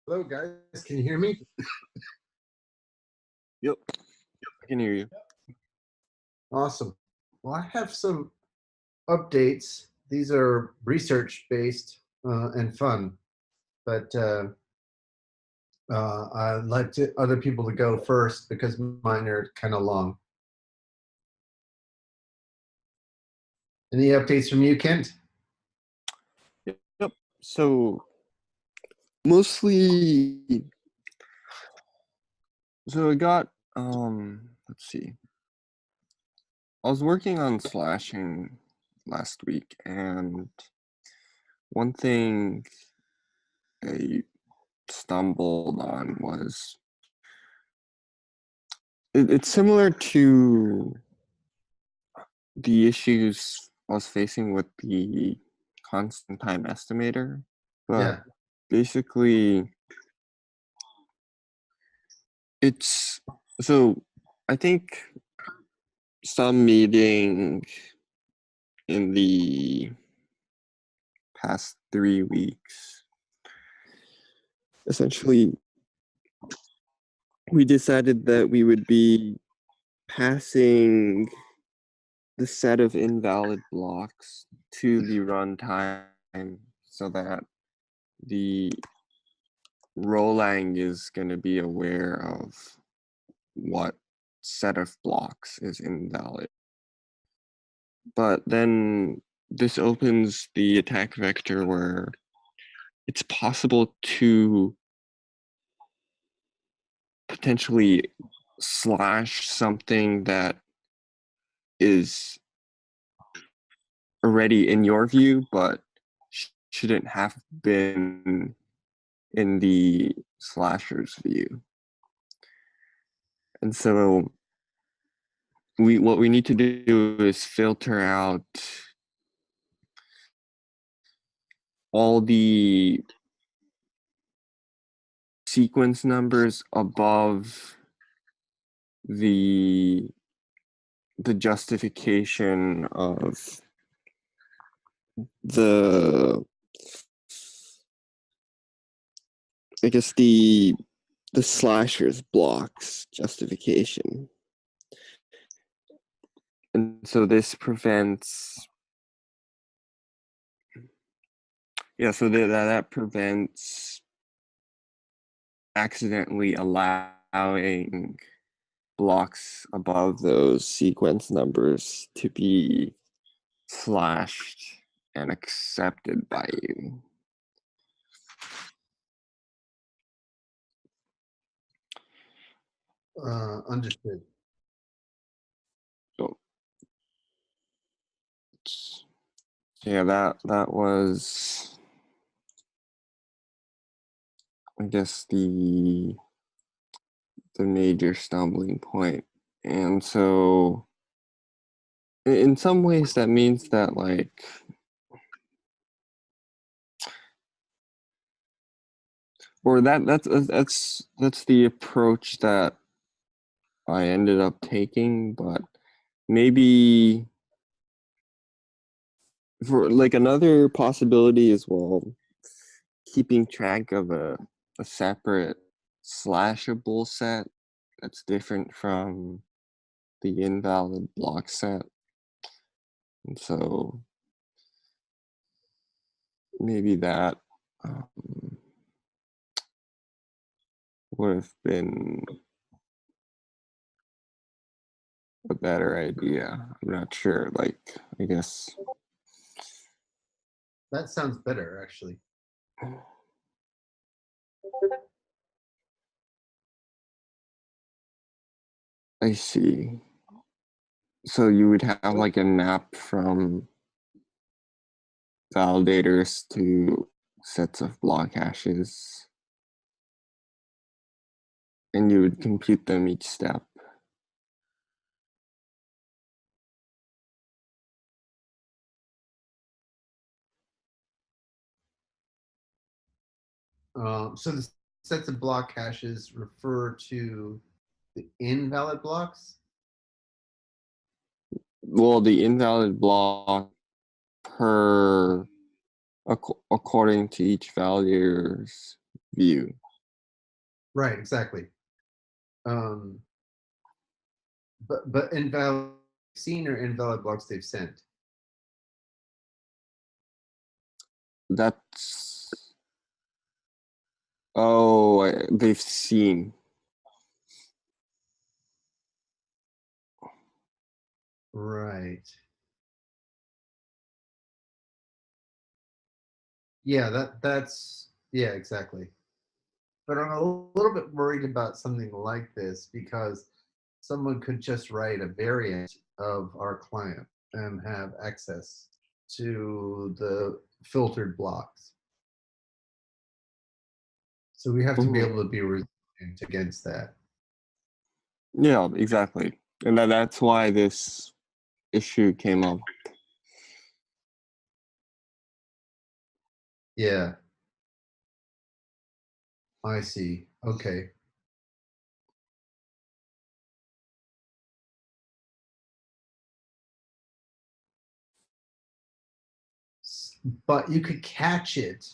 Hello, guys. Can you hear me? Yep, I can hear you. Awesome. Well, I have some updates. These are research based and fun, but I'd like other people to go first because mine are kind of long. Any updates from you, Kent? Yep. So mostly, I got let's see. I was working on slashing last week, and one thing I stumbled on was it's similar to the issues I was facing with the constant time estimator, but Yeah. basically it's so I think some meeting in the past 3 weeks, essentially we decided that we would be passing the set of invalid blocks to the runtime so that the Rolang is going to be aware of what set of blocks is invalid. But then this opens the attack vector where it's possible to potentially slash something that is already in your view, but shouldn't have been in the slasher's view. And so what we need to do is filter out all the sequence numbers above the justification of the the slasher's blocks justification. And so this prevents that prevents accidentally allowing blocks above those sequence numbers to be slashed and accepted by you. Understood. So yeah, that was, I guess, the major stumbling point. And so in some ways that means that, like, or that's the approach that I ended up taking, but maybe for like another possibility as well, keeping track of a separate slashable set that's different from the invalid block set. And so maybe that would have been a better idea. I'm not sure. Like, I guess. That sounds better, actually. I see. So you would have like a map from validators to sets of block hashes, and you would compute them each step. So the sets of block hashes refer to the invalid blocks? Well, the invalid block per according to each validator's view. Right, exactly. Um, but invalid seen or invalid blocks they've sent. That's they've seen. Right. Yeah, that's yeah, exactly. But I'm a little bit worried about something like this because someone could just write a variant of our client and have access to the filtered blocks. So we have to be Mhm. able to be resilient against that. Yeah, exactly. And that's why this issue came up. Yeah, I see. Okay. But you could catch it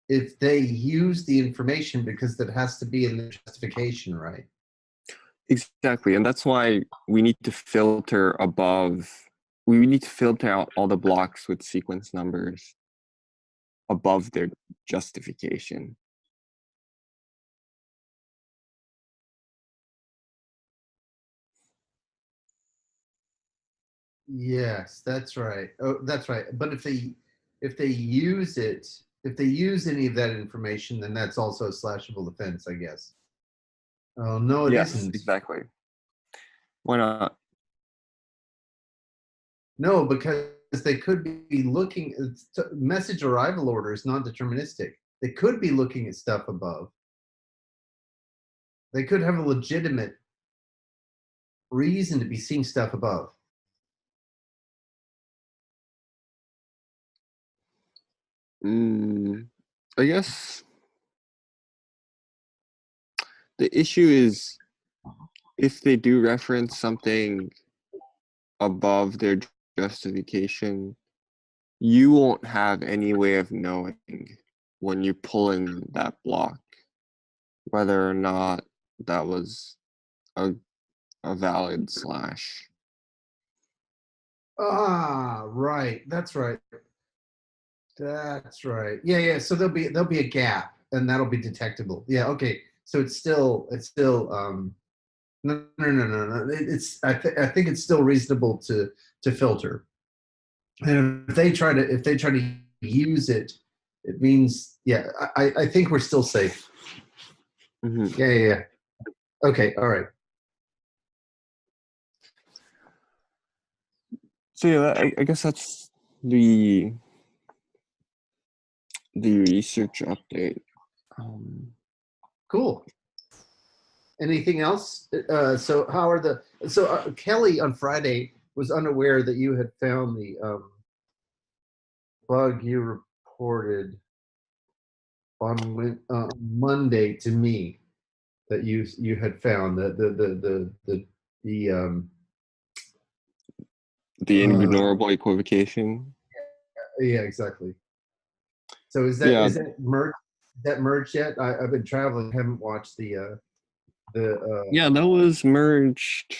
if they use the information because that has to be in the justification, right? Exactly. And that's why we need to filter above. We need to filter out all the blocks with sequence numbers above their justification. Yes, that's right. Oh, that's right. But if they use it, if they use any of that information, then that's also a slashable offense, I guess. Oh no, it Yes, isn't. exactly. Why not? No, because they could be looking. Message arrival order is non-deterministic. They could be looking at stuff above. They could have a legitimate reason to be seeing stuff above. Mm, I guess the issue is if they do reference something above their justification, you won't have any way of knowing when you pull in that block whether or not that was a, a valid slash. Ah, right. That's right. That's right. Yeah, yeah. So there'll be a gap, and that'll be detectable. Yeah. Okay. So it's still no, no, no, no, no. It's I think it's still reasonable to filter. And if they try to use it, it means yeah. I think we're still safe. Hmm. Yeah, yeah, yeah. Okay. All right. So yeah, I guess that's the the research update. Um, Cool. Anything else? So how are the so Kelly on Friday was unaware that you had found the bug you reported on Monday to me that you had found the the uh, ignorable equivocation. yeah, exactly. So is that Yeah, is that merged? Is that merged yet? I've been traveling, haven't watched the yeah, that was merged.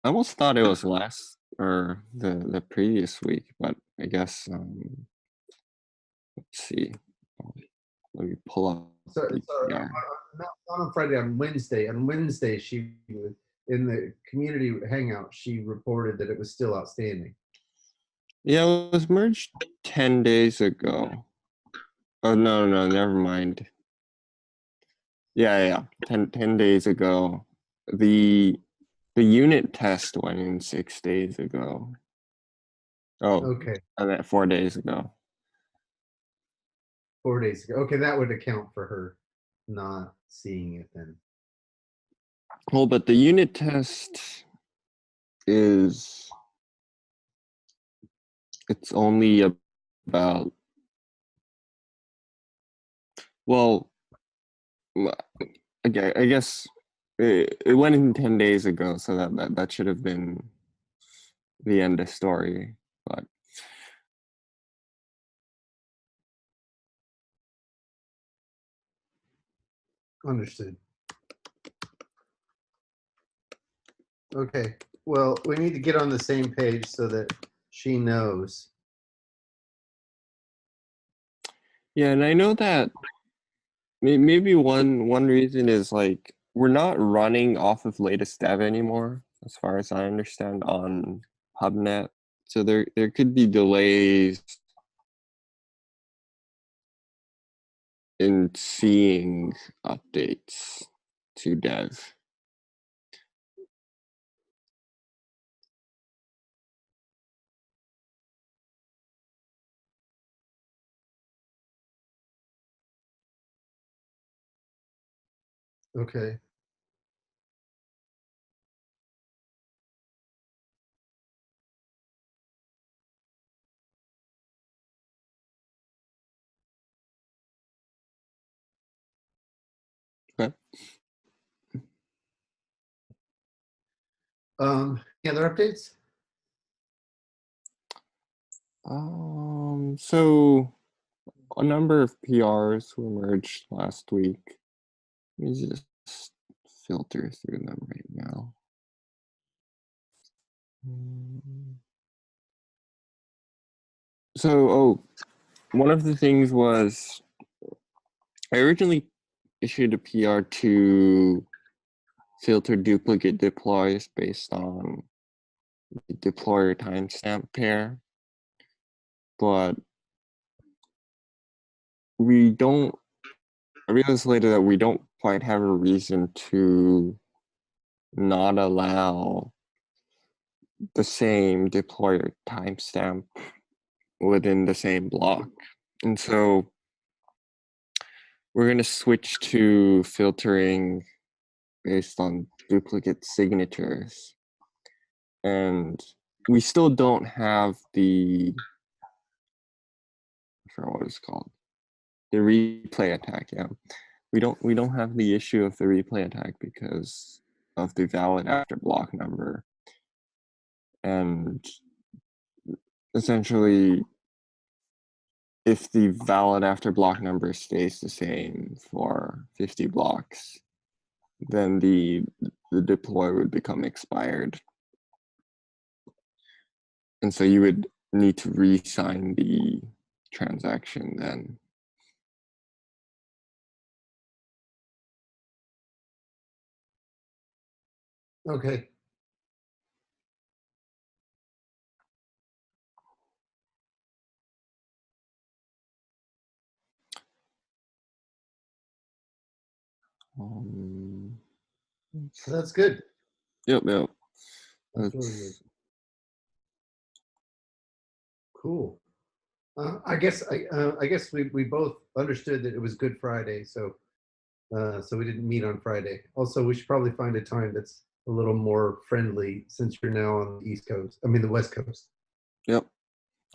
I almost thought it was last or the previous week, but I guess let's see. Let me pull up the sorry, PR. not on Friday, on Wednesday. On Wednesday, she in the community hangout, she reported that it was still outstanding. Yeah, it was merged 10 days ago. Oh no, never mind. Yeah. 10 days ago. The the unit test went in 6 days ago. Oh, Okay, and then 4 days ago. 4 days ago. Okay, that would account for her not seeing it then. Well, but the unit test is it's only about well, okay, I guess it went in 10 days ago, so that should have been the end of story. But Understood. Okay. Well, we need to get on the same page so that she knows. Yeah, and I know that maybe one reason is like we're not running off of latest dev anymore, as far as I understand, on PubNet. So there could be delays in seeing updates to dev. Okay. Okay. Any other updates? So a number of PRs were merged last week. Let me just filter through them right now. So, one of the things was I originally issued a PR to filter duplicate deploys based on the deployer timestamp pair, but I realized later that we don't quite have a reason to not allow the same deployer timestamp within the same block. And so we're going to switch to filtering based on duplicate signatures. And we still don't have I forgot what it's called. The replay attack, yeah. We don't have the issue of the replay attack because of the valid after block number. And essentially, if the valid after block number stays the same for 50 blocks, then the deploy would become expired. And so you would need to re-sign the transaction then. Okay. So that's good. Yep. That's really good. Cool. I guess we both understood that it was Good Friday, so we didn't meet on Friday. Also, we should probably find a time that's a little more friendly since you're now on the East Coast. I mean, the West Coast. Yep.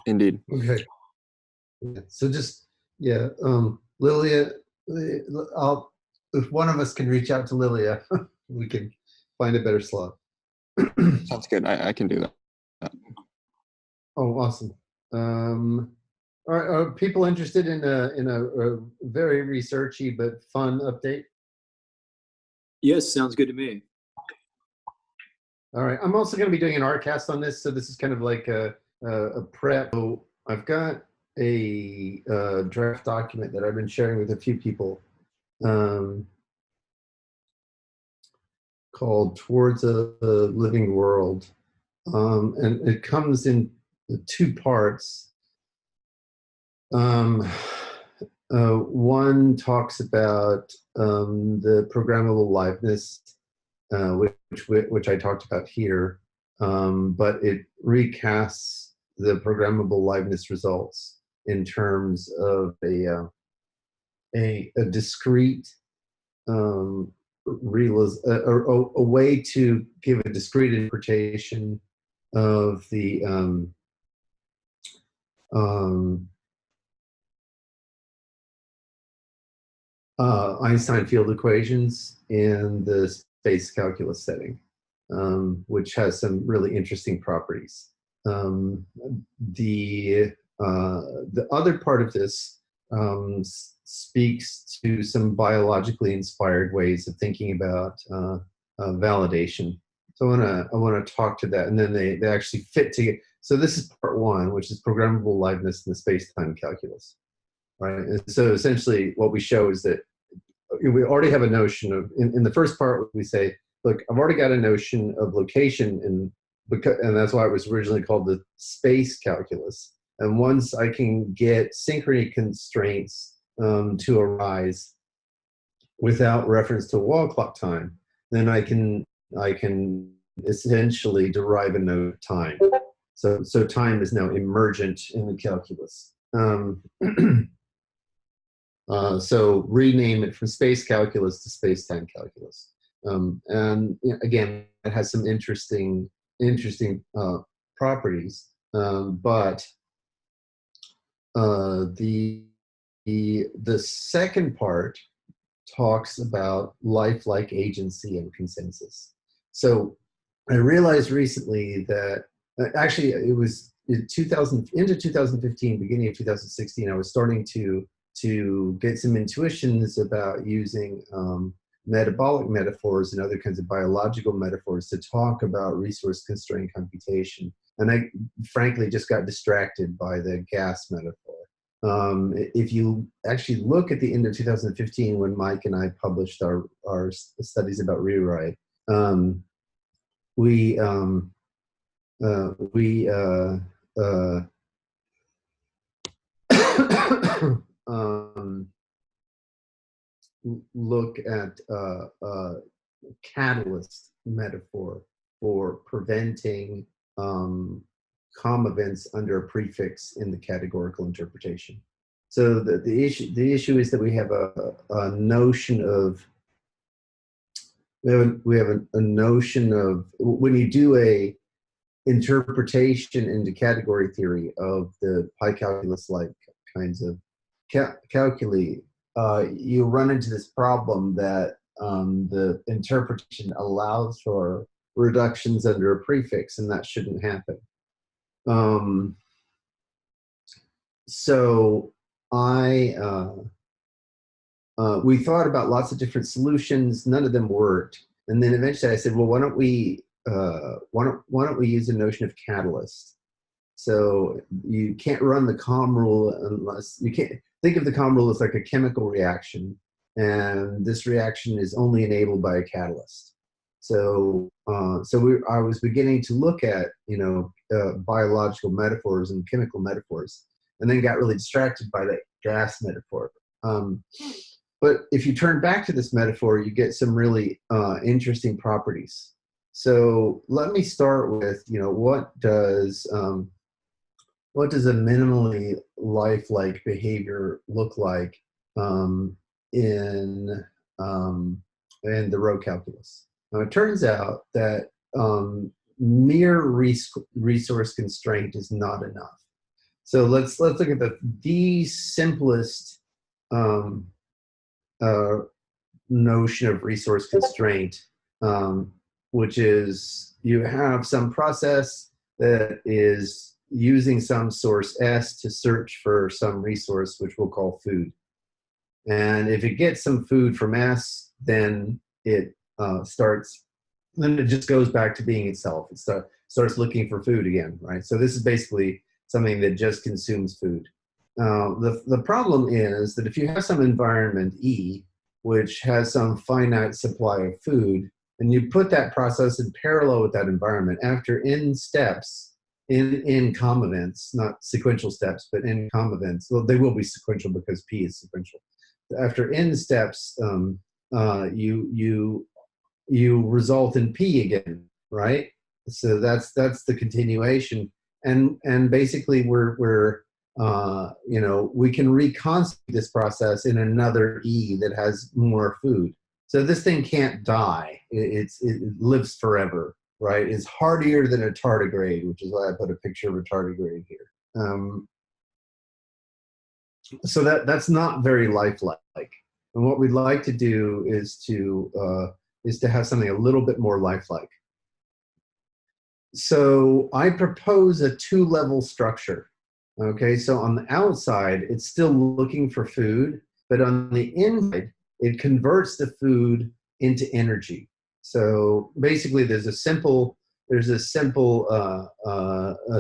Indeed. Okay. Yeah. So just Lilia, if one of us can reach out to Lilia, we can find a better slot. Sounds good. I can do that. Oh, awesome. Are people interested in a very researchy but fun update? Yes, sounds good to me. All right. I'm also going to be doing an art cast on this, so this is kind of like a prep. So I've got a draft document that I've been sharing with a few people called "Towards a Living World," and it comes in two parts. One talks about the programmable liveness, which I talked about here, but it recasts the programmable liveness results in terms of a discrete a way to give a discrete interpretation of the Einstein field equations in the space calculus setting, which has some really interesting properties. The other part of this speaks to some biologically inspired ways of thinking about validation. So I want to talk to that, and then they actually fit together. So this is part one, which is programmable liveness in the space-time calculus, right? And so essentially, what we show is that we already have a notion of in the first part we say, look, I've already got a notion of location, and that's why it was originally called the space calculus. And once I can get synchrony constraints to arise without reference to wall clock time, then I can essentially derive a notion of time. So time is now emergent in the calculus. So rename it from space calculus to space-time calculus. And again, it has some interesting properties, but the second part talks about lifelike agency and consensus. So I realized recently that actually it was in 2015, beginning of 2016, I was starting to get some intuitions about using metabolic metaphors and other kinds of biological metaphors to talk about resource constrained computation. And I frankly just got distracted by the gas metaphor. If you actually look at the end of 2015, when Mike and I published our studies about rewrite, we look at catalyst metaphor for preventing COM events under a prefix in the categorical interpretation. So the issue is that we have a notion of a notion of when you do a interpretation into category theory of the pi calculus like kinds of calculi, you run into this problem that the interpretation allows for reductions under a prefix, and that shouldn't happen. So we thought about lots of different solutions. None of them worked. And then eventually I said, well, why don't we use a notion of catalyst? So you can't run the COM rule unless you can't think of the COM rule as like a chemical reaction, and this reaction is only enabled by a catalyst. So I was beginning to look at biological metaphors and chemical metaphors, and then got really distracted by that gas metaphor. But if you turn back to this metaphor, you get some really interesting properties. So let me start with what does a minimally lifelike behavior look like in the row calculus? Now it turns out that mere resource constraint is not enough. So let's look at the simplest notion of resource constraint, which is you have some process that is using some source S to search for some resource, which we'll call food. And if it gets some food from S, then it just goes back to being itself. It starts looking for food again, right? So this is basically something that just consumes food. The problem is that if you have some environment E, which has some finite supply of food, and you put that process in parallel with that environment, after n steps, in COM events, not sequential steps, but in COM events, well, they will be sequential because P is sequential. After n steps, you result in P again, right? So that's the continuation, and basically we can reconstitute this process in another E that has more food. So this thing can't die. It lives forever, right? It's hardier than a tardigrade, which is why I put a picture of a tardigrade here. So that's not very lifelike. And what we'd like to do is to have something a little bit more lifelike. So I propose a two-level structure. Okay, so on the outside, it's still looking for food, but on the inside, it converts the food into energy. So basically, there's a simple a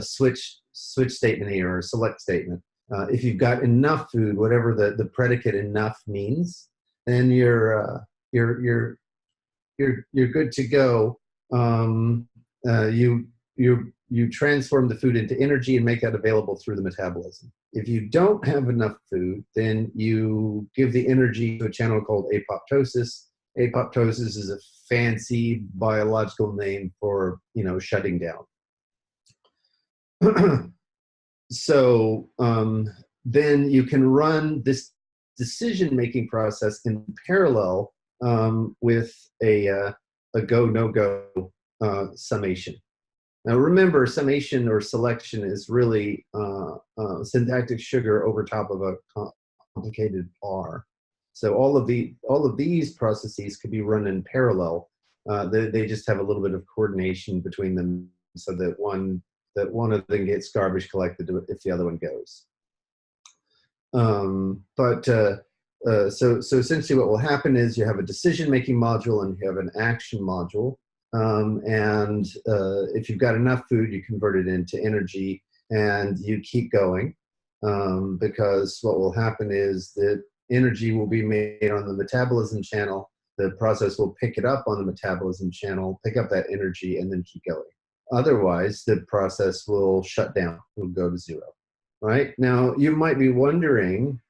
switch statement here, or select statement. If you've got enough food, whatever the predicate enough means, then you're good to go. You transform the food into energy and make that available through the metabolism. If you don't have enough food, then you give the energy to a channel called apoptosis. Apoptosis is a fancy biological name for, shutting down. So then you can run this decision-making process in parallel with a go, no go summation. Now remember, summation or selection is really syntactic sugar over top of a complicated R. So all of these processes could be run in parallel. They just have a little bit of coordination between them, so that one of them gets garbage collected if the other one goes. So essentially what will happen is you have a decision-making module and you have an action module. If you've got enough food, you convert it into energy and you keep going, because what will happen is that energy will be made on the metabolism channel. The process will pick it up on the metabolism channel, pick up that energy, and then keep going. Otherwise, the process will shut down, will go to zero. Right? Now, you might be wondering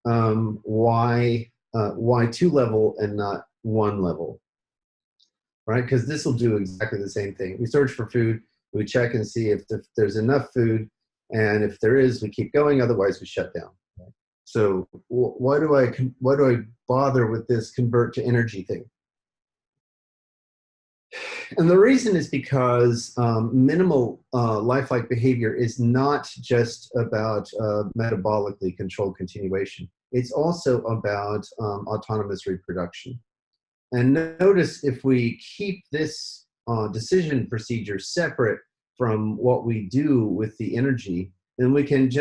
why 2-level and not 1-level. Right? Because this will do exactly the same thing. We search for food, we check and see if there's enough food, and if there is, we keep going. Otherwise, we shut down. Right? So why do I bother with this convert to energy thing? And the reason is because minimal lifelike behavior is not just about metabolically controlled continuation. It's also about autonomous reproduction. And notice, if we keep this decision procedure separate from what we do with the energy, then we can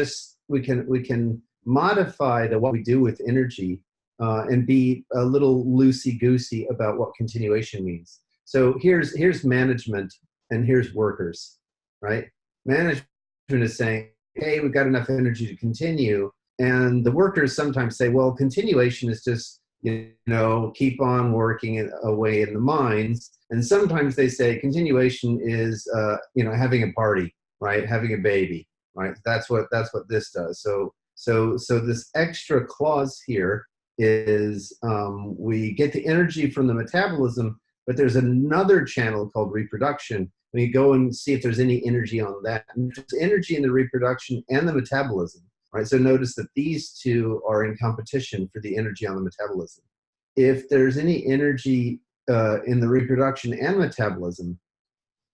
modify what we do with energy and be a little loosey-goosey about what continuation means. So here's management and here's workers, right? Management is saying, hey, we've got enough energy to continue. And the workers sometimes say, well, continuation is just, keep on working away in the mines. And sometimes they say continuation is, having a party, right? Having a baby, right? That's what this does. So this extra clause here is we get the energy from the metabolism, but there's another channel called reproduction. We go and see if there's any energy on that. And there's energy in the reproduction and the metabolism, right? So notice that these two are in competition for the energy on the metabolism. If there's any energy in the reproduction and metabolism,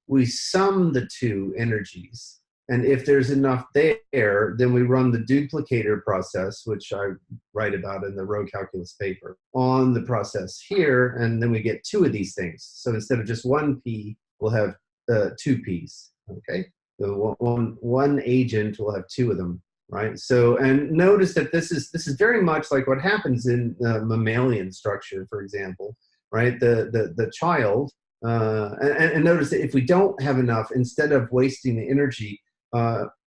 we sum the two energies. And if there's enough there, then we run the duplicator process, which I write about in the row calculus paper, on the process here, and then we get 2 of these things. So instead of just 1 P, we'll have 2 Ps, okay? So one agent will have 2 of them, right? So, and notice that this is very much like what happens in mammalian structure, for example, right? The child, and notice that if we don't have enough, instead of wasting the energy,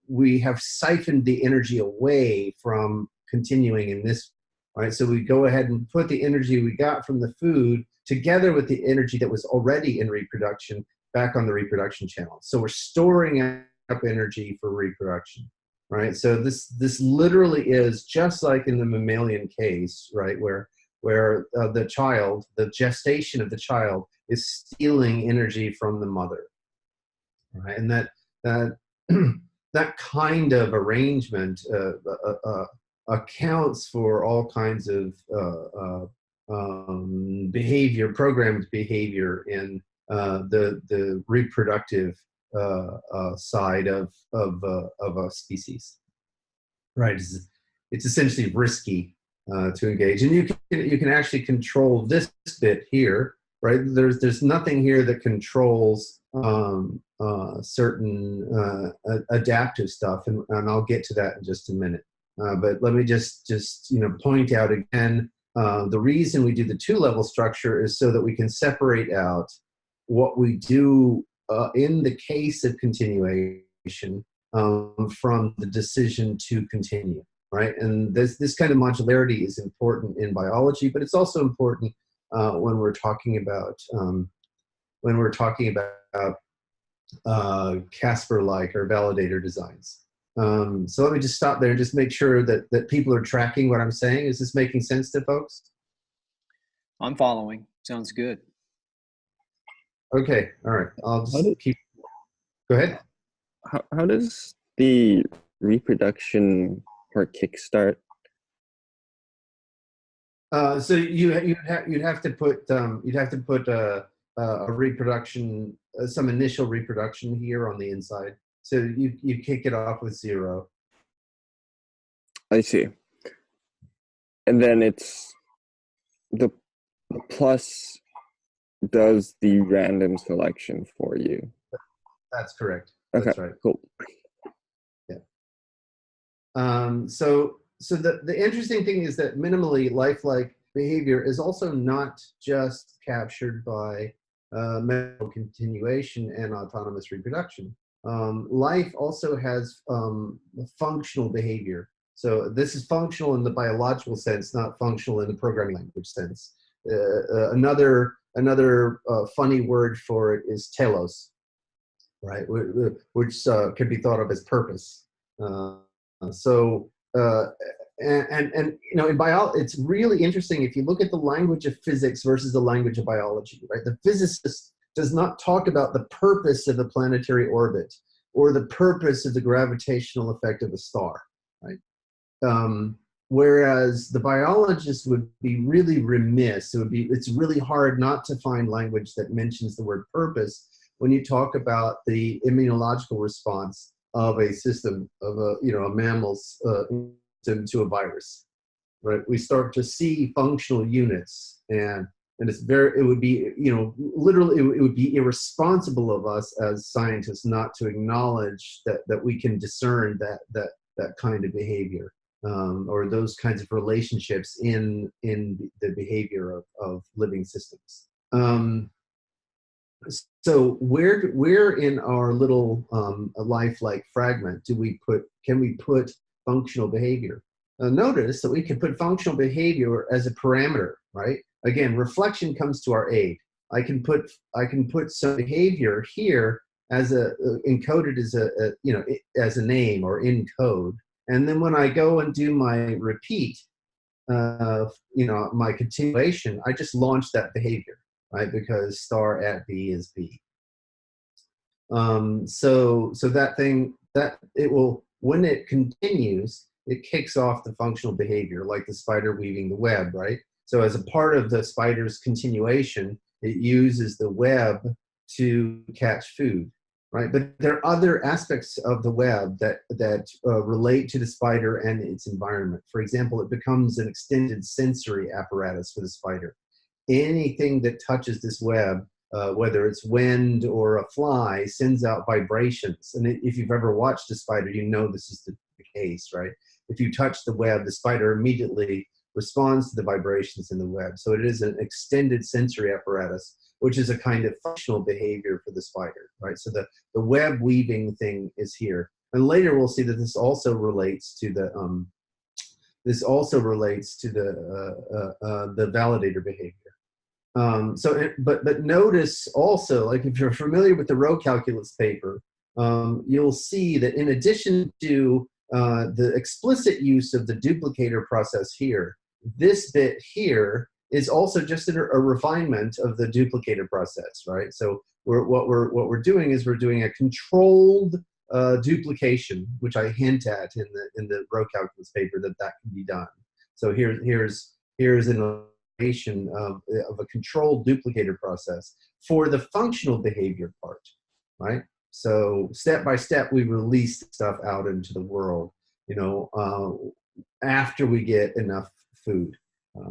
we have siphoned the energy away from continuing in this, right? So we go ahead and put the energy we got from the food together with the energy that was already in reproduction back on the reproduction channel. So we're storing up energy for reproduction, right? So this literally is just like in the mammalian case, right? Where the gestation of the child is stealing energy from the mother, right? And that that kind of arrangement accounts for all kinds of programmed behavior in the reproductive side of a species, right? It's essentially risky to engage, and you can actually control this bit here, right? There's nothing here that controls certain adaptive stuff, and I'll get to that in just a minute. But let me just point out again, the reason we do the two-level structure is so that we can separate out what we do in the case of continuation from the decision to continue, right? And this kind of modularity is important in biology, but it's also important when we're talking about Casper-like or validator designs. So let me just stop there and just make sure that people are tracking what I'm saying. Is this making sense to folks? I'm following. Sounds good. Okay, all right. I'll just keep. Go ahead. How does the reproduction part kickstart? So you'd have to put a reproduction, some initial reproduction here on the inside. So you kick it off with 0. I see. And then it's the plus does the random selection for you. That's correct. Okay, That's right. cool. Yeah. So the interesting thing is that minimally lifelike behavior is also not just captured by medical continuation and autonomous reproduction. Life also has functional behavior. So this is functional in the biological sense, not functional in the programming language sense. Another funny word for it is telos, right? Which could be thought of as purpose. And in biology, it's really interesting if you look at the language of physics versus the language of biology, right? The physicist does not talk about the purpose of a planetary orbit or the purpose of the gravitational effect of a star, right? Whereas the biologist would be really remiss. It's really hard not to find language that mentions the word purpose when you talk about the immunological response of a system of a mammal's to a virus, right? We start to see functional units, and it would be literally it would be irresponsible of us as scientists not to acknowledge that we can discern that kind of behavior or those kinds of relationships in the behavior of living systems. So where in our little lifelike fragment can we put functional behavior? Notice that we can put functional behavior as a parameter, right? Again, reflection comes to our aid. I can put some behavior here as encoded as a name or in code, and then when I go and do my repeat, my continuation, I just launch that behavior, right? Because star at B is B. So that thing that it will, when it continues, it kicks off the functional behavior, like the spider weaving the web, right? So as a part of the spider's continuation, it uses the web to catch food, right? But there are other aspects of the web that relate to the spider and its environment. For example, it becomes an extended sensory apparatus for the spider. Anything that touches this web, whether it's wind or a fly, sends out vibrations. And if you've ever watched a spider, you know this is the case, right? If you touch the web, the spider immediately responds to the vibrations in the web. So it is an extended sensory apparatus, which is a kind of functional behavior for the spider, right? So the web weaving thing is here. And later we'll see that this also relates to the validator behavior. But notice also, like if you're familiar with the row calculus paper, you'll see that in addition to the explicit use of the duplicator process here, this bit here is also just a refinement of the duplicator process, right? So what we're doing is we're doing a controlled duplication, which I hint at in the row calculus paper that can be done. So here's an illustration of a controlled duplicator process for the functional behavior part, right? So step by step, we release stuff out into the world, after we get enough food.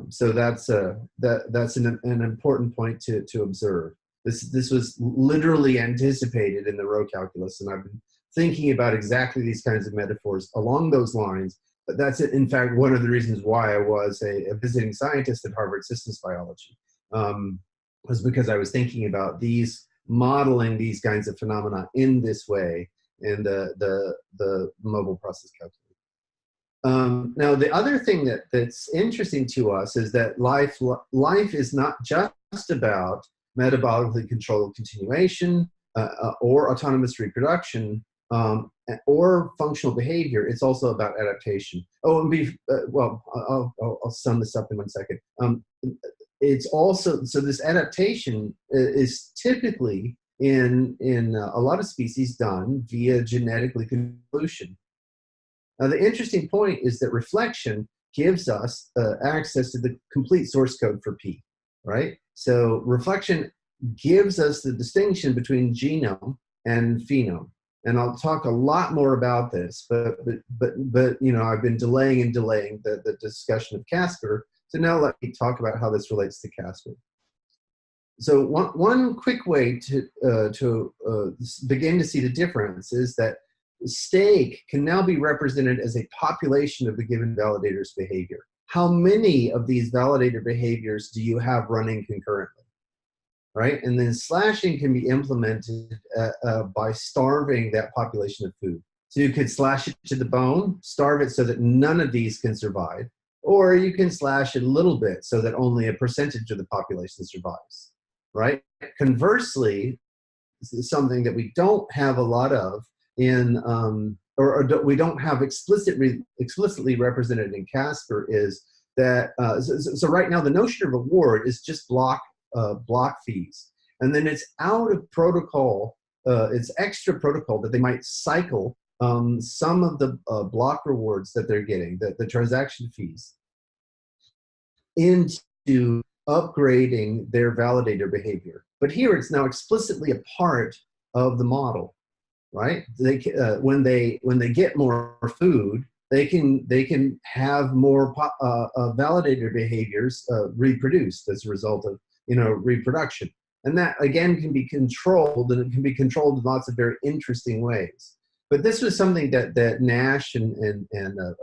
So that's an important point to observe. This was literally anticipated in the row calculus, and I've been thinking about exactly these kinds of metaphors along those lines. But that's it. In fact, one of the reasons why I was a visiting scientist at Harvard Systems Biology was because I was thinking about modeling these kinds of phenomena in this way in the mobile process calculus. Now, the other thing that's interesting to us is that life is not just about metabolically controlled continuation or autonomous reproduction or functional behavior. It's also about adaptation. Oh, and I'll sum this up in 1 second. It's also, so this adaptation is typically in a lot of species done via genetically conditioned evolution. Now, the interesting point is that reflection gives us access to the complete source code for P, right? So reflection gives us the distinction between genome and phenome. And I'll talk a lot more about this, but you know, I've been delaying the discussion of Casper. So now let me talk about how this relates to Casper. So one quick way to begin to see the difference is that steak can now be represented as a population of the given validator's behavior. How many of these validator behaviors do you have running concurrently, right? And then slashing can be implemented by starving that population of food. So you could slash it to the bone, starve it so that none of these can survive, or you can slash it a little bit so that only a percentage of the population survives, right? Conversely, something that we don't have a lot of we don't have explicitly represented in Casper is that, so right now the notion of reward is just block fees. And then it's out of protocol, it's extra protocol that they might cycle some of the block rewards that they're getting, the transaction fees, into upgrading their validator behavior. But here it's now explicitly a part of the model. Right? They when they get more food, they can have more validator behaviors reproduced as a result of reproduction, and that again can be controlled, and it can be controlled in lots of very interesting ways. But this was something that Nash and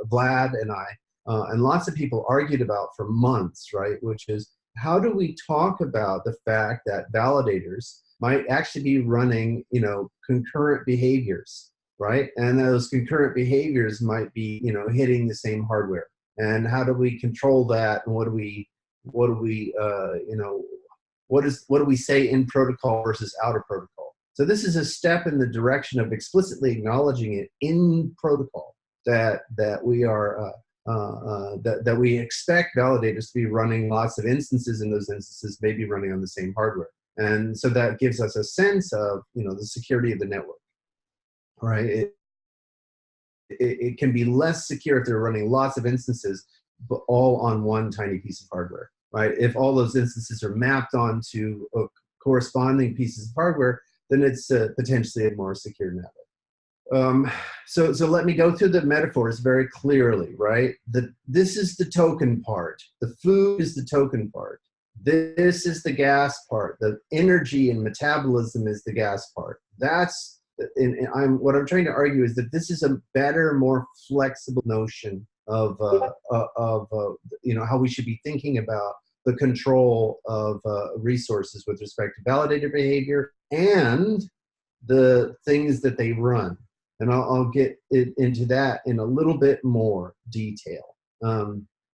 Vlad and I and lots of people argued about for months, right? Which is, how do we talk about the fact that validators might actually be running, concurrent behaviors, right? And those concurrent behaviors might be, hitting the same hardware. And how do we control that? And what do we say in protocol versus out of protocol? So this is a step in the direction of explicitly acknowledging it in protocol that we are that we expect validators to be running lots of instances, and those instances may be running on the same hardware. And so that gives us a sense of, the security of the network, right? It can be less secure if they're running lots of instances, but all on one tiny piece of hardware, right? If all those instances are mapped onto corresponding pieces of hardware, then it's potentially a more secure network. So let me go through the metaphors very clearly, right? This is the token part. The food is the token part. This is the gas part. The energy and metabolism is the gas part. What I'm trying to argue is that this is a better, more flexible notion of how we should be thinking about the control of resources with respect to validator behavior and the things that they run. And I'll get into that in a little bit more detail.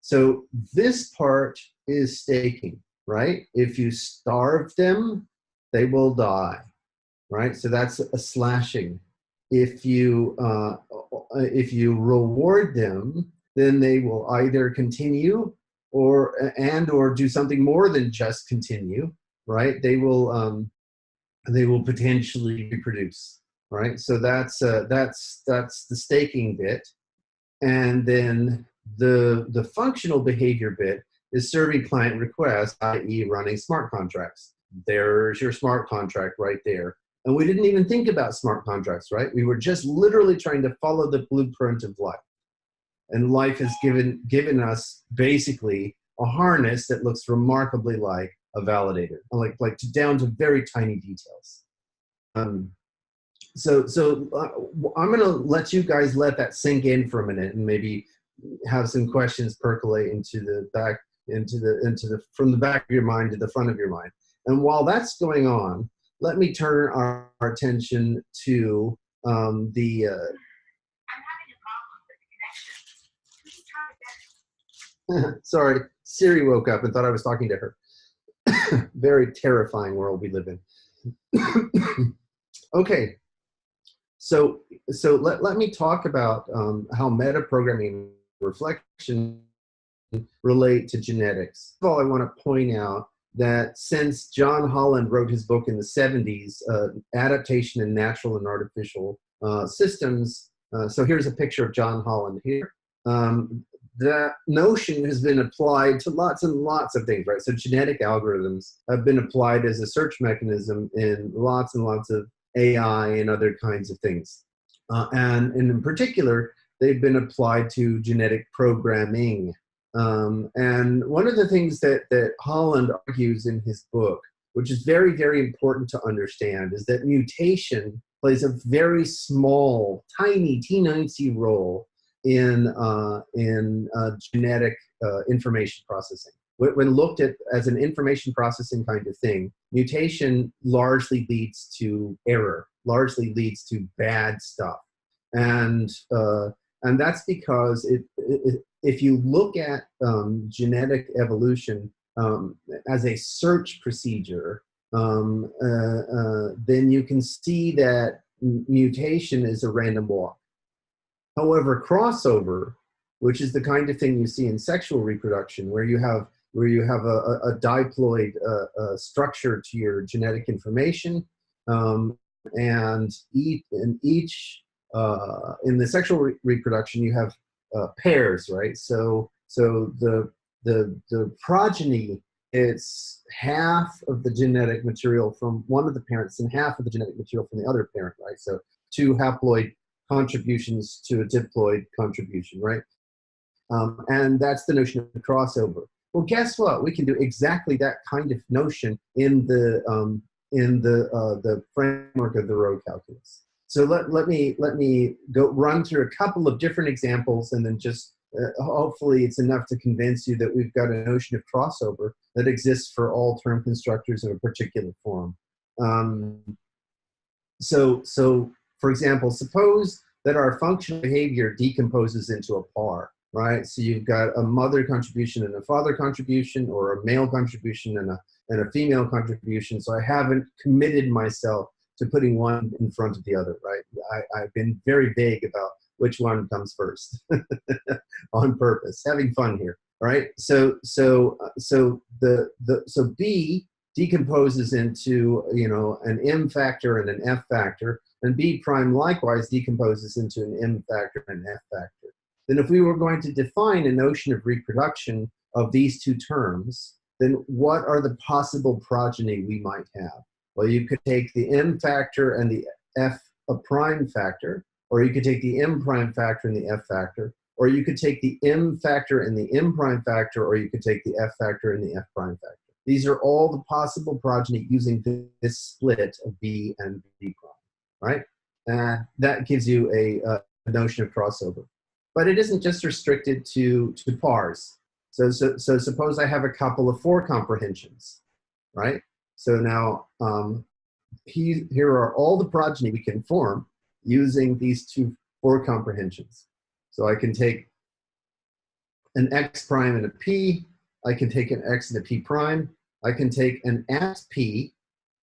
So this part is staking. Right? If you starve them, they will die. Right? So that's a slashing. If you reward them, then they will either continue or do something more than just continue. Right? They will potentially reproduce. Right? So that's the staking bit, and then the functional behavior bit is serving client requests, i.e. running smart contracts. There's your smart contract right there. And we didn't even think about smart contracts, right? We were just literally trying to follow the blueprint of life. And life has given us basically a harness that looks remarkably like a validator, like down to very tiny details. So I'm going to let you guys let that sink in for a minute and maybe have some questions percolate into the back, from the back of your mind to the front of your mind. And while that's going on, let me turn our attention to the. Sorry, Siri woke up and thought I was talking to her. Very terrifying world we live in. Okay, so let me talk about how metaprogramming reflection relate to genetics. First of all, I want to point out that since John Holland wrote his book in the 70s, Adaptation in Natural and Artificial Systems, so here's a picture of John Holland here. That notion has been applied to lots and lots of things, right? So genetic algorithms have been applied as a search mechanism in lots and lots of AI and other kinds of things. And in particular, they've been applied to genetic programming. And one of the things that Holland argues in his book, which is very, very important to understand, is that mutation plays a very small, tiny, teensy role in genetic information processing. When looked at as an information processing kind of thing, mutation largely leads to error, largely leads to bad stuff. And that's because if you look at genetic evolution as a search procedure, then you can see that mutation is a random walk. However, crossover, which is the kind of thing you see in sexual reproduction, where you have a diploid structure to your genetic information, and in the sexual reproduction you have pairs, right? So the progeny, it's half of the genetic material from one of the parents and half of the genetic material from the other parent, right? So two haploid contributions to a diploid contribution, right? And that's the notion of crossover. Well, guess what? We can do exactly that kind of notion in the framework of the row calculus. So let me go run through a couple of different examples, and then just hopefully it's enough to convince you that we've got a notion of crossover that exists for all term constructors of a particular form. So for example, suppose that our functional behavior decomposes into a par, right? So you've got a mother contribution and a father contribution, or a male contribution and a female contribution. So I haven't committed myself to putting one in front of the other, right? I've been very vague about which one comes first on purpose, having fun here, right? So B decomposes into, an M factor and an F factor, and B prime likewise decomposes into an M factor and an F factor. Then if we were going to define a notion of reproduction of these two terms, then what are the possible progeny we might have? Well, you could take the M factor and the F prime factor, or you could take the M prime factor and the F factor, or you could take the M factor and the M prime factor, or you could take the F factor and the F prime factor. These are all the possible progeny using this split of B and B prime, right? And that gives you a notion of crossover. But it isn't just restricted to pars. So suppose I have a couple of 4 comprehensions, right? So now here are all the progeny we can form using these 2 4 comprehensions. So I can take an X prime and a P. I can take an X and a P prime. I can take an at P,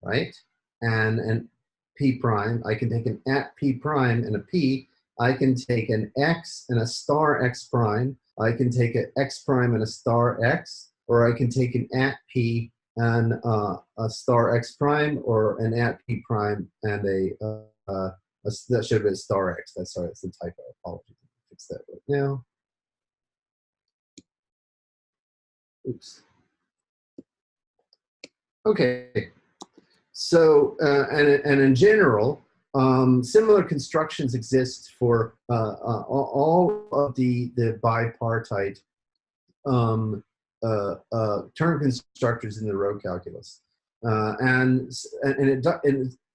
right? And an P prime. I can take an at P prime and a P. I can take an X and a star X prime. I can take an X prime and a star X, or I can take an at P and a star X prime, or an at P prime and that should have been a star X. That's sorry, that's a typo. Apologies. Fix that right now. Oops. Okay. So and in general, similar constructions exist for all of the bipartite term constructors in the row calculus. And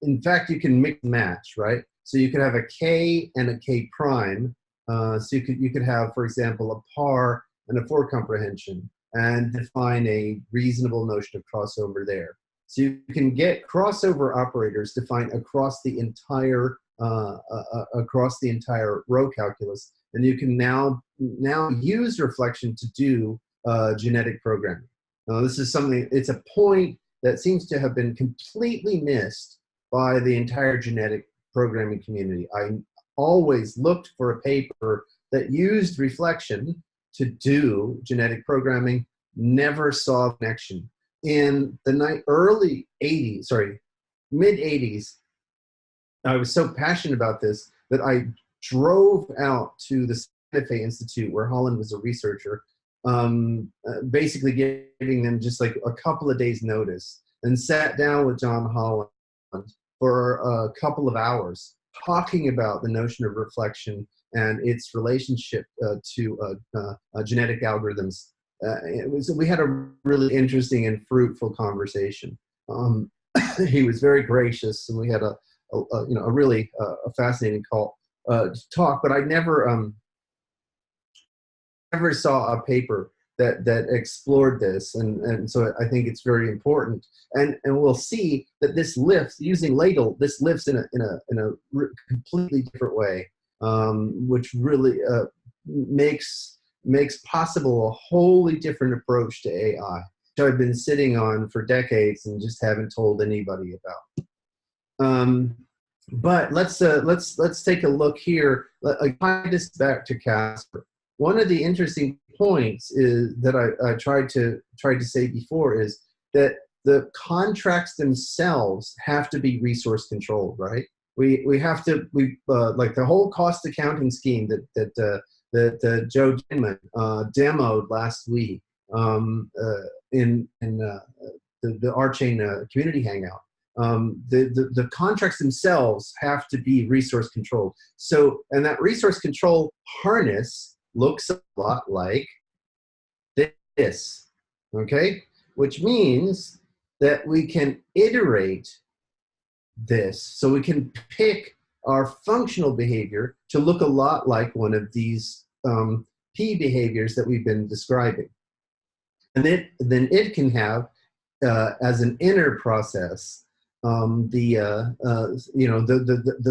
in fact, you can mix match, right? So you could have a K and a K prime. So you could have, for example, a par and a for comprehension, and define a reasonable notion of crossover there. So you can get crossover operators defined across the entire row calculus, and you can now use reflection to do genetic programming. Now, this is something. It's a point that seems to have been completely missed by the entire genetic programming community. I always looked for a paper that used reflection to do genetic programming, never saw a connection. In the mid 80s, I was so passionate about this that I drove out to the Santa Fe Institute, where Holland was a researcher, basically giving them just like a couple of days notice, and sat down with John Holland for a couple of hours talking about the notion of reflection and its relationship to genetic algorithms. We had a really interesting and fruitful conversation. He was very gracious, and we had a really fascinating talk. But I never saw a paper that explored this, and so I think it's very important. And we'll see that this lifts using ladle. This lifts in a completely different way, which really makes possible a wholly different approach to AI, which I've been sitting on for decades and just haven't told anybody about. But let's take a look here. I tie this back to Casper. One of the interesting points is that I tried to say before is that the contracts themselves have to be resource controlled, right? We have to like the whole cost accounting scheme that Joe Denman demoed last week in the R-Chain community hangout. The contracts themselves have to be resource controlled. So, and that resource control harness looks a lot like this, okay? Which means that we can iterate this. So we can pick our functional behavior to look a lot like one of these P behaviors that we've been describing. And then it can have, as an inner process, the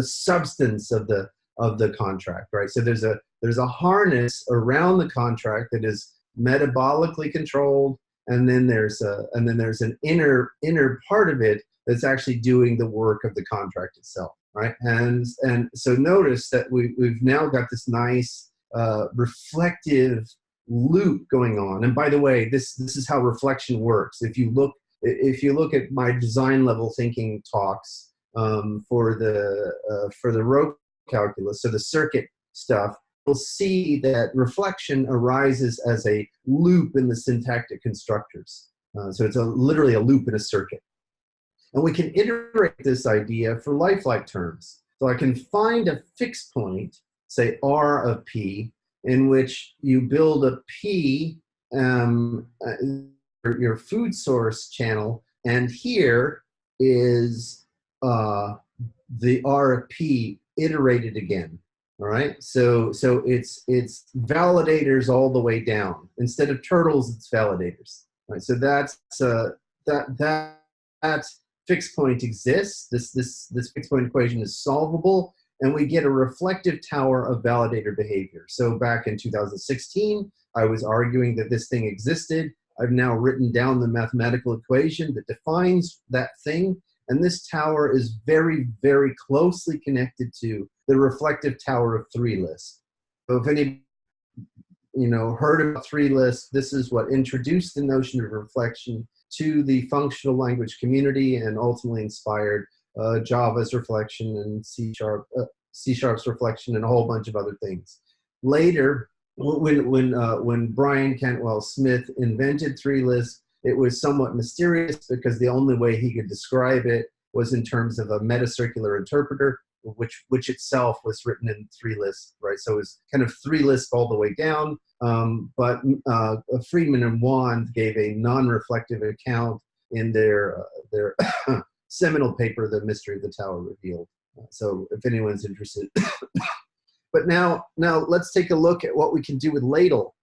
substance of the contract, right? So there's a harness around the contract that is metabolically controlled, and then there's an inner part of it that's actually doing the work of the contract itself, right? And so notice that we've now got this nice reflective loop going on. And by the way, this is how reflection works. If you look at my design level thinking talks for the row calculus, so the circuit stuff, you'll see that reflection arises as a loop in the syntactic constructors. So it's literally a loop in a circuit. And we can iterate this idea for lifelike terms. So I can find a fixed point, say R of P, in which you build a P, your food source channel, and here is the R of P iterated again. All right, so it's validators all the way down. Instead of turtles, it's validators. Right, so that fixed point exists. This fixed point equation is solvable, and we get a reflective tower of validator behavior. So back in 2016, I was arguing that this thing existed. I've now written down the mathematical equation that defines that thing, and this tower is very, very closely connected to the reflective tower of 3-list. So if any heard about 3-list, this is what introduced the notion of reflection to the functional language community and ultimately inspired Java's reflection and C#'s reflection and a whole bunch of other things. Later, when Brian Cantwell Smith invented 3-list, it was somewhat mysterious because the only way he could describe it was in terms of a metacircular interpreter. which itself was written in 3 Lisp, right? So it was kind of 3 Lisp all the way down. But Friedman and Wand gave a non-reflective account in their seminal paper, The Mystery of the Tower Revealed. So if anyone's interested. But now let's take a look at what we can do with Ladle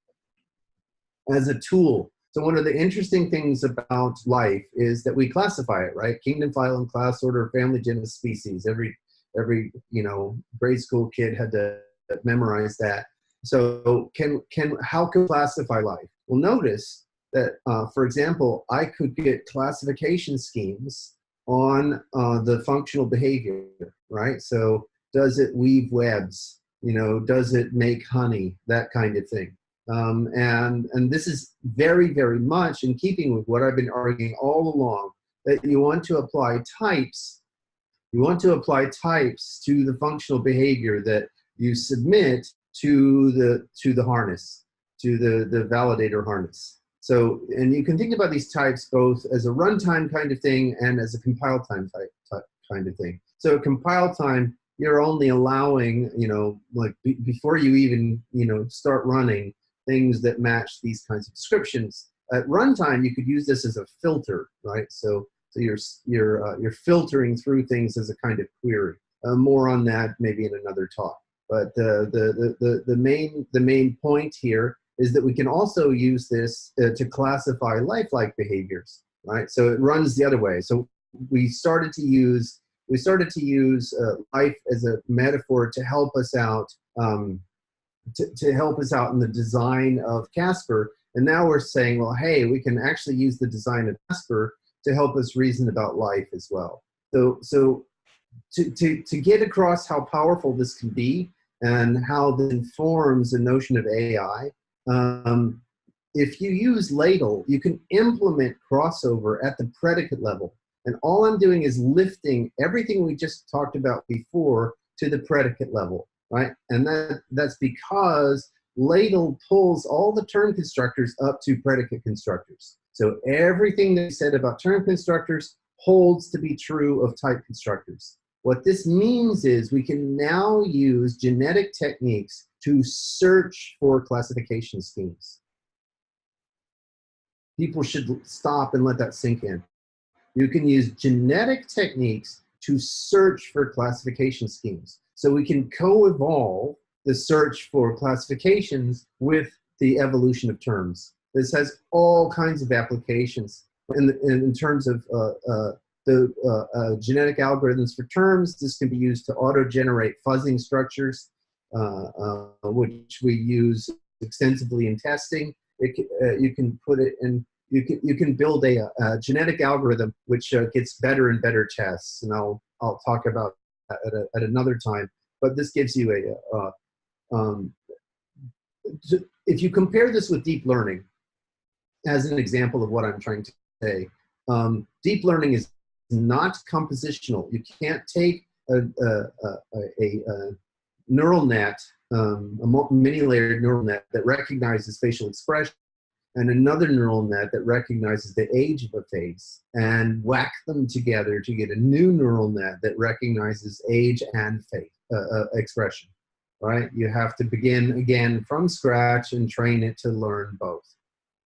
as a tool. So one of the interesting things about life is that we classify it, right? Kingdom, phylum, class, order, family, genus, species. Every grade school kid had to memorize that. So how can we classify life? Well, notice that, for example, I could get classification schemes on the functional behavior, right? So does it weave webs? Does it make honey? That kind of thing. And this is very, very much in keeping with what I've been arguing all along, that you want to apply types. You want to apply types to the functional behavior that you submit to the harness, to the validator harness. So, and you can think about these types both as a runtime kind of thing and as a compile time type kind of thing. So compile time, you're only allowing, before you even, start running, things that match these kinds of descriptions. At runtime, you could use this as a filter, right? So you're filtering through things as a kind of query. More on that maybe in another talk. But the main point here is that we can also use this to classify lifelike behaviors, right? So it runs the other way. So we started to use life as a metaphor to help us out. To help us out in the design of Casper. And now we're saying, well, hey, we can actually use the design of Casper to help us reason about life as well. So to get across how powerful this can be and how this informs the notion of AI, if you use Ladle, you can implement crossover at the predicate level. And all I'm doing is lifting everything we just talked about before to the predicate level. Right, and that's because Ladle pulls all the term constructors up to predicate constructors. So everything they said about term constructors holds to be true of type constructors. What this means is we can now use genetic techniques to search for classification schemes. People should stop and let that sink in. You can use genetic techniques to search for classification schemes. So we can co-evolve the search for classifications with the evolution of terms. This has all kinds of applications in terms of genetic algorithms for terms. This can be used to auto-generate fuzzing structures, which we use extensively in testing. You can put it in. You can build a genetic algorithm which gets better and better tests, and I'll talk about that at another time. But this gives you if you compare this with deep learning, as an example of what I'm trying to say, deep learning is not compositional. You can't take a neural net, a many-layered neural net that recognizes facial expression, and another neural net that recognizes the age of a face, and whack them together to get a new neural net that recognizes age and face expression, right? You have to begin again from scratch and train it to learn both.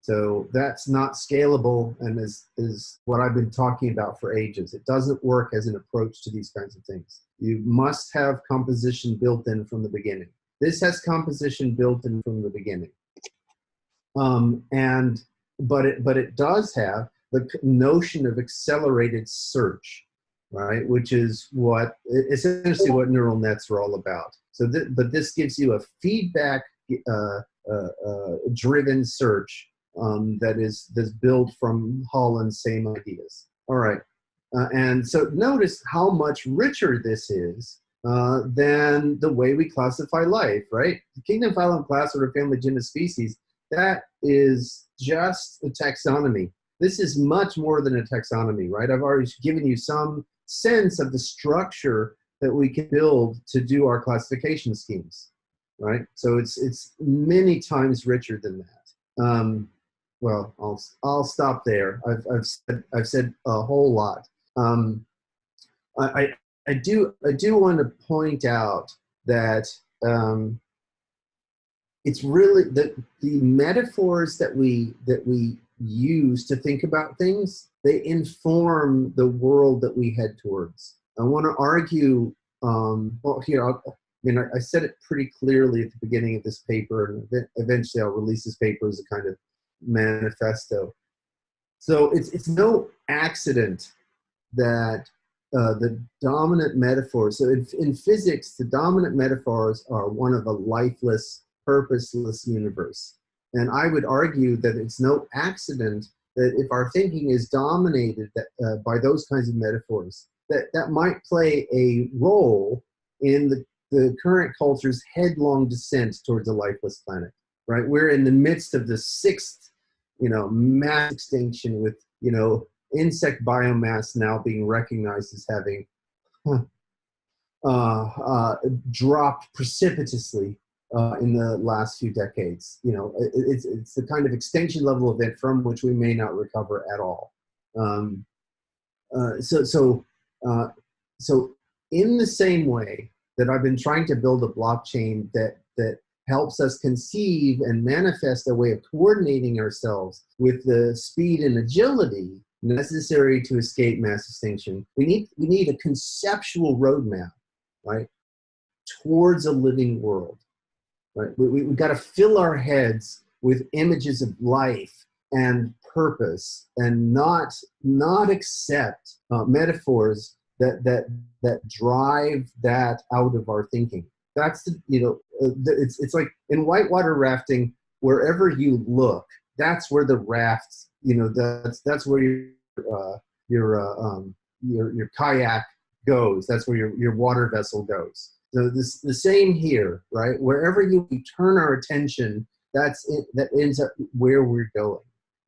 So that's not scalable, and is what I've been talking about for ages. It doesn't work as an approach to these kinds of things. You must have composition built in from the beginning. This has composition built in from the beginning. But it does have the notion of accelerated search, right? Which is essentially what neural nets are all about. So, but this gives you a feedback driven search that's built from Holland's same ideas. All right, and so notice how much richer this is than the way we classify life, right? The kingdom, phylum, class, order, family, genus, species. That is just a taxonomy. This is much more than a taxonomy, right? I've already given you some sense of the structure that we can build to do our classification schemes, right? So it's many times richer than that. Well, I'll stop there. I've said a whole lot. I I do want to point out that it's really the metaphors that we use to think about things. They inform the world that we head towards. I want to argue. Well, here I said it pretty clearly at the beginning of this paper, and eventually I'll release this paper as a kind of manifesto. So it's no accident that the dominant metaphors. So in physics, the dominant metaphors are one of a lifeless, purposeless universe. And I would argue that it's no accident that if our thinking is dominated by those kinds of metaphors, that might play a role in the current culture's headlong descent towards a lifeless planet, right? We're in the midst of the sixth, mass extinction with, insect biomass now being recognized as having dropped precipitously in the last few decades. It's the kind of extinction level event from which we may not recover at all. So in the same way that I've been trying to build a blockchain that helps us conceive and manifest a way of coordinating ourselves with the speed and agility necessary to escape mass extinction, we need a conceptual roadmap, right, towards a living world. Right? We've got to fill our heads with images of life and purpose, and not accept metaphors that drive that out of our thinking. That's it's like in whitewater rafting, wherever you look, that's where the rafts, that's where your kayak goes. That's where your water vessel goes. So the same here, right? Wherever you turn our attention, that's it. That ends up where we're going.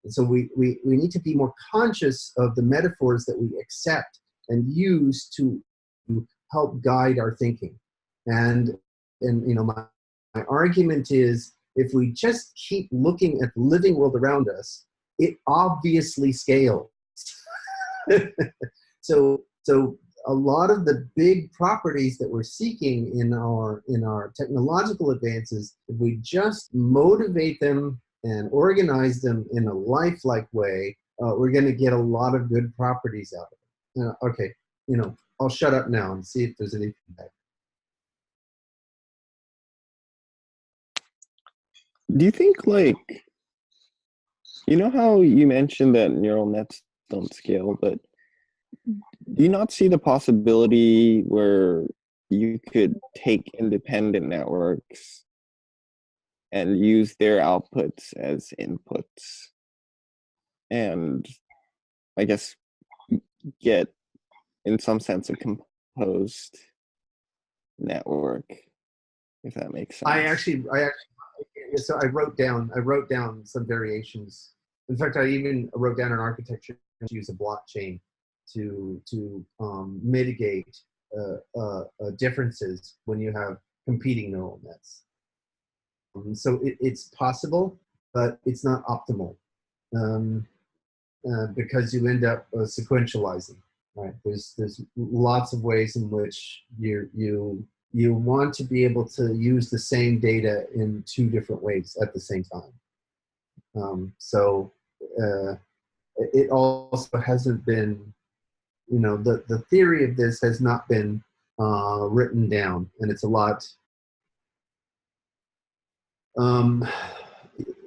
And so we need to be more conscious of the metaphors that we accept and use to help guide our thinking. And my argument is, if we just keep looking at the living world around us, it obviously scales. So a lot of the big properties that we're seeking in our technological advances, if we just motivate them and organize them in a lifelike way, we're going to get a lot of good properties out of it. Okay, I'll shut up now and see if there's anything back. Do you think, how you mentioned that neural nets don't scale, but do you not see the possibility where you could take independent networks and use their outputs as inputs and, I guess, get, in some sense, a composed network, if that makes sense? So I wrote down some variations. In fact, I even wrote down an architecture to use a blockchain to mitigate differences when you have competing neural nets. So it's possible, but it's not optimal because you end up sequentializing. Right? There's lots of ways in which you want to be able to use the same data in two different ways at the same time. It also hasn't been, the theory of this has not been written down, and it's a lot.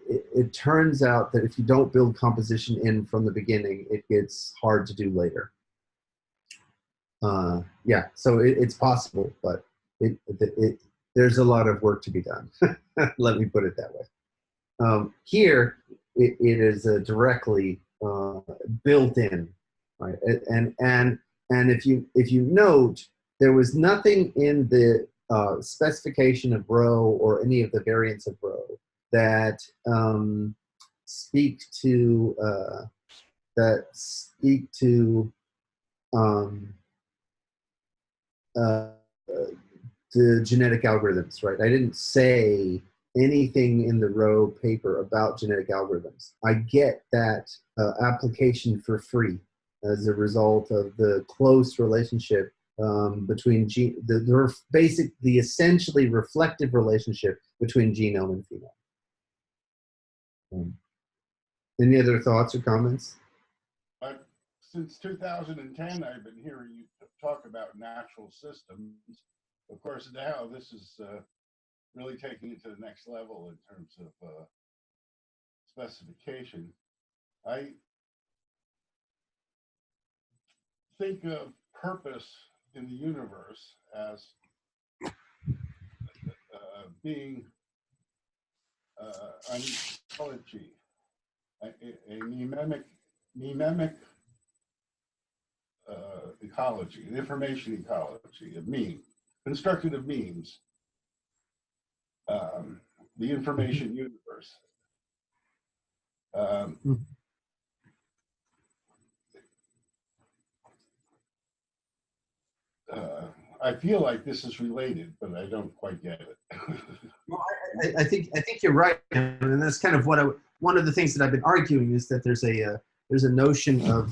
It turns out that if you don't build composition in from the beginning, it gets hard to do later. So it's possible, but there's a lot of work to be done. Let me put it that way. Here, it is directly built in, right? And if you note, there was nothing in the specification of Rho or any of the variants of Rho that speak to the genetic algorithms, right? I didn't say anything in the Rho paper about genetic algorithms. I get that application for free as a result of the close relationship between the essentially reflective relationship between genome and phenome. Any other thoughts or comments? Since 2010, I've been hearing you talk about natural systems. Of course, now this is really taking it to the next level in terms of specification. I think of purpose in the universe as being an ecology, a mnemonic ecology, an information ecology, a meme, constructed of memes, the information universe. I feel like this is related, but I don't quite get it. Well, I think you're right, and that's kind of what one of the things that I've been arguing is that there's a notion of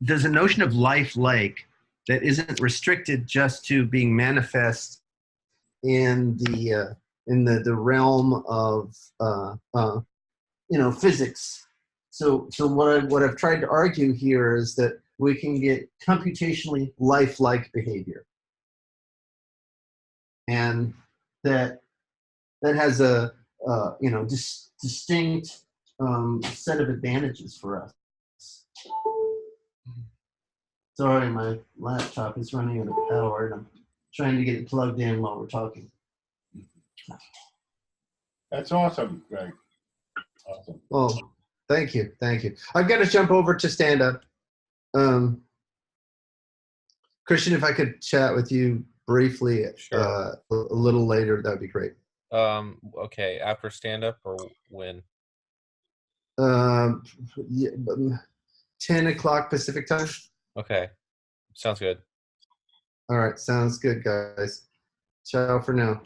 there's a notion of life like that isn't restricted just to being manifest in the realm of physics. So what I've tried to argue here is that we can get computationally lifelike behavior, and that has a distinct set of advantages for us. Sorry, my laptop is running out of power, and I'm trying to get it plugged in while we're talking. That's awesome, Greg. Awesome. Well, thank you. I've got to jump over to stand up. Christian, if I could chat with you briefly Sure. a little later, that'd be great. Okay, after stand up or when? 10 o'clock Pacific time. Okay, sounds good. All right, sounds good, guys. Ciao for now.